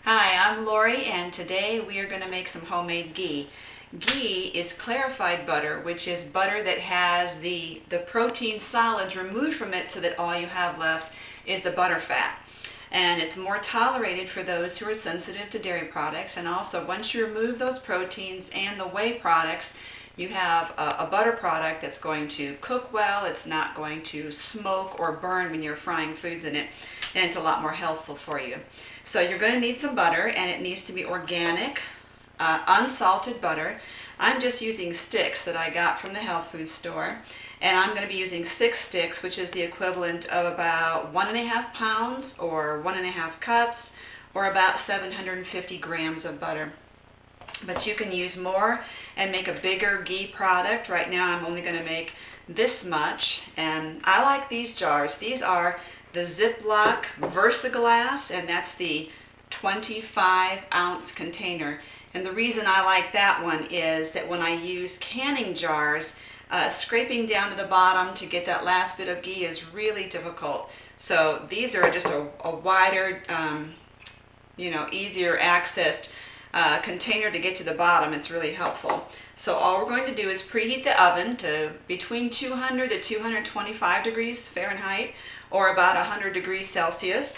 Hi, I'm Lori, and today we are going to make some homemade ghee. Ghee is clarified butter, which is butter that has the protein solids removed from it so that all you have left is the butter fat. And it's more tolerated for those who are sensitive to dairy products, and also once you remove those proteins and the whey products, you have a butter product that's going to cook well. It's not going to smoke or burn when you're frying foods in it, and it's a lot more healthful for you. So you're going to need some butter, and it needs to be organic, unsalted butter. I'm just using sticks that I got from the health food store, and I'm going to be using 6 sticks, which is the equivalent of about 1.5 pounds or 1.5 cups, or about 750 grams of butter. But you can use more and make a bigger ghee product. Right now I'm only going to make this much, and I like these jars. These are the Ziploc Versaglass, and that's the 25-ounce container. And the reason I like that one is that when I use canning jars, scraping down to the bottom to get that last bit of ghee is really difficult. So these are just a wider, easier accessed container to get to the bottom. It's really helpful. So all we're going to do is preheat the oven to between 200 to 225 degrees Fahrenheit, or about 100 degrees Celsius,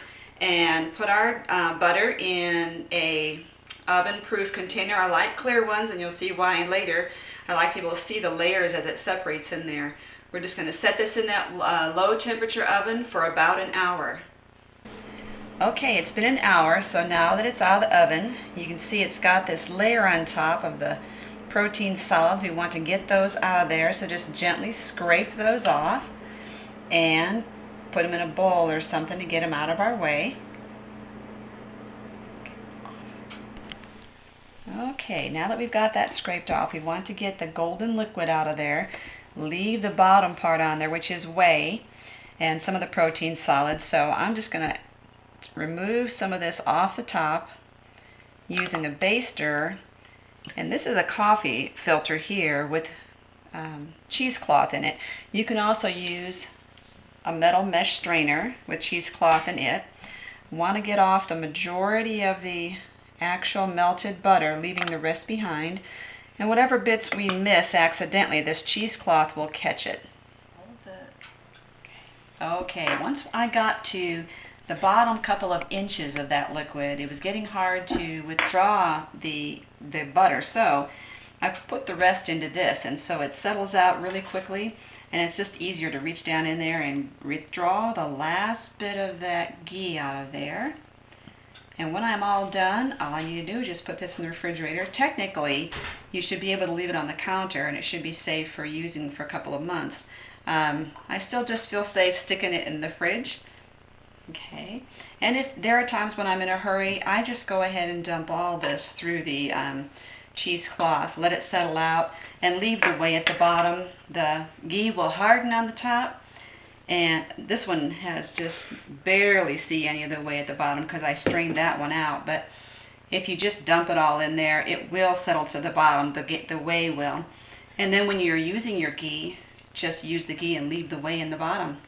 and put our butter in a oven-proof container. I like clear ones, and you'll see why later. I like people to see the layers as it separates in there. We're just going to set this in that low temperature oven for about an hour. Okay, it's been an hour, so now that it's out of the oven, you can see it's got this layer on top of the protein solids. We want to get those out of there, so just gently scrape those off and put them in a bowl or something to get them out of our way. Okay, now that we've got that scraped off, we want to get the golden liquid out of there. Leave the bottom part on there, which is whey and some of the protein solids. So I'm just going to remove some of this off the top using a baster, and this is a coffee filter here with cheesecloth in it. You can also use a metal mesh strainer with cheesecloth in it. Want to get off the majority of the actual melted butter, leaving the rest behind, and whatever bits we miss accidentally, this cheesecloth will catch it. Okay, once I got to the bottom couple of inches of that liquid, it was getting hard to withdraw the butter, so I put the rest into this, and so it settles out really quickly, and it's just easier to reach down in there and withdraw the last bit of that ghee out of there. And when I'm all done, all I need to do is just put this in the refrigerator. Technically, you should be able to leave it on the counter, and it should be safe for using for a couple of months. I still just feel safe sticking it in the fridge. Okay, and if there are times when I'm in a hurry, I just go ahead and dump all this through the cheesecloth, let it settle out, and leave the whey at the bottom. The ghee will harden on the top, and this one has just barely see any of the whey at the bottom because I strained that one out. But if you just dump it all in there, it will settle to the bottom, the whey will. And then when you're using your ghee, just use the ghee and leave the whey in the bottom.